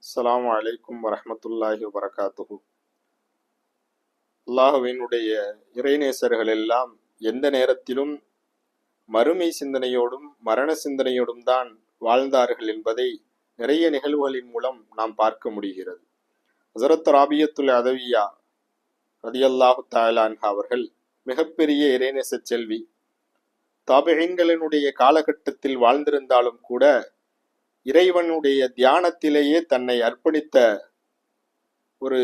அஸ்ஸலாமு அலைக்கும் வரஹ்மத்துல்லாஹி வபரகாத்துஹு. அல்லாஹுவினுடைய இறைநேசர்கள் எல்லாம் எந்த நேரத்திலும் மறுமை சிந்தனையோடும் மரண சிந்தனையோடும் தான் வாழ்ந்தார்கள் என்பதை நிறைய நிகழ்வுகளின் மூலம் நாம் பார்க்க முடிகிறது. ஹஸரத் ராபியத்துல் அதவியா ரலியல்லாஹு தஆலா அன்ஹா அவர்கள் மிகப்பெரிய இறைநேச செல்வி. தாபிஈன்களினுடைய காலகட்டத்தில் வாழ்ந்திருந்தாலும் கூட இறைவனுடைய தியானத்திலேயே தன்னை அர்ப்பணித்த ஒரு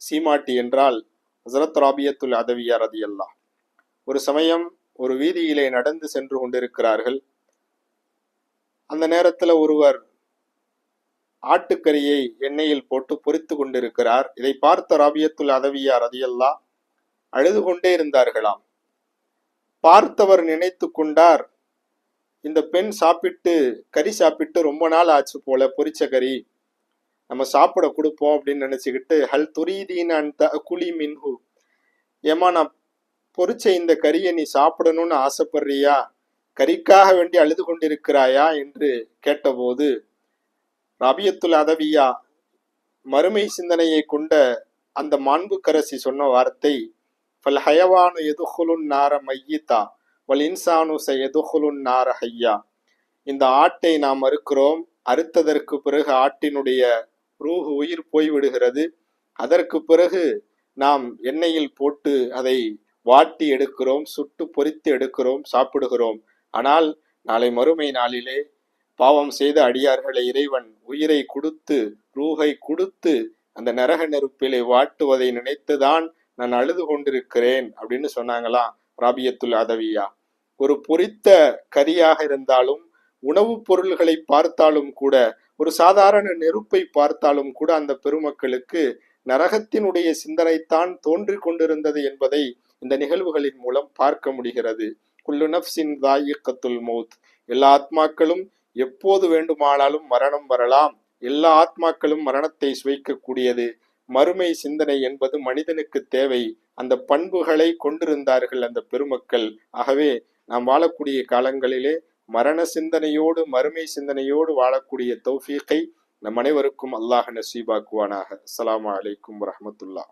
சீமாட்டி என்றால் ஹஸரத் ராபியத்துல் அதவியா ரலியல்லாஹ். ஒரு சமயம் ஒரு வீதியிலே நடந்து சென்று கொண்டிருக்கிறார்கள். அந்த நேரத்தில் ஒருவர் ஆட்டுக்கறியை எண்ணெயில் போட்டு பொரித்து கொண்டிருக்கிறார். இதை பார்த்த ராபியத்துல் அதவியா ரலியல்லாஹ் அழுது கொண்டே இருந்தார்களாம். பார்த்தவர் நினைத்து கொண்டார், இந்த பெண் கறி சாப்பிட்டு ரொம்ப நாள் ஆச்சு போல, பொரிச்ச கறி நம்ம சாப்பிட கொடுப்போம் அப்படின்னு நினைச்சுக்கிட்டு, ஹல் துரீதீன் அந்த குலி மின்ஹு, ஏமா நான் பொரிச்ச இந்த கறியை நீ சாப்பிடணும்னு ஆசைப்படுறியா, கறிக்காக வேண்டி அழுது கொண்டிருக்கிறாயா என்று கேட்டபோது ராபியத்துல் அதவியா மறுமை சிந்தனையை கொண்ட அந்த மாண்புக்கரசி சொன்ன வார்த்தை, ஃபல் ஹயவானு எதுகுலுன் நார மையிதா வல் இன்சானு சயதுகுலுன் நார ஹையா. இந்த ஆட்டை நாம் அறுக்கிறோம், அறுத்ததற்கு பிறகு ஆட்டினுடைய ரூஹு உயிர் போய்விடுகிறது. அதற்கு பிறகு நாம் எண்ணெயில் போட்டு அதை வாட்டி எடுக்கிறோம், சுட்டு பொரித்து எடுக்கிறோம், சாப்பிடுகிறோம். ஆனால் நாளை மறுமை நாளிலே பாவம் செய்த அடியார்களை இறைவன் உயிரை கொடுத்து ரூஹை கொடுத்து அந்த நரக நெருப்பிலே வாட்டுவதை நினைத்துதான் நான் அழுது கொண்டிருக்கிறேன் அப்படின்னு சொன்னாங்களாம் ராபியத்துல் அதவியா. ஒரு பொரித்த கரியாக இருந்தாலும், உணவுப் பொருள்களை பார்த்தாலும் கூட, ஒரு சாதாரண நெருப்பை பார்த்தாலும் கூட அந்த பெருமக்களுக்கு நரகத்தினுடைய சிந்தனைத்தான் தோன்றிக் கொண்டிருந்தது என்பதை இந்த நிகழ்வுகளின் மூலம் பார்க்க முடிகிறது. குல்லு நஃப்ஸின் தாயிகத்துல் மௌத், எல்லா ஆத்மாக்களும் எப்போது வேண்டுமானாலும் மரணம் வரலாம், எல்லா ஆத்மாக்களும் மரணத்தை சுவைக்கக்கூடியது. மறுமை சிந்தனை என்பது மனிதனுக்கு தேவை. அந்த பண்புகளை கொண்டிருந்தார்கள் அந்த பெருமக்கள். ஆகவே நாம் வாழக்கூடிய காலங்களிலே மரண சிந்தனையோடு மறுமை சிந்தனையோடு வாழக்கூடிய தௌஃபீகை நம் அனைவருக்கும் அல்லாஹ் நசீபாக்குவானாக. அஸ்ஸலாமு அலைக்கும் வரஹ்மத்துல்லாஹ்.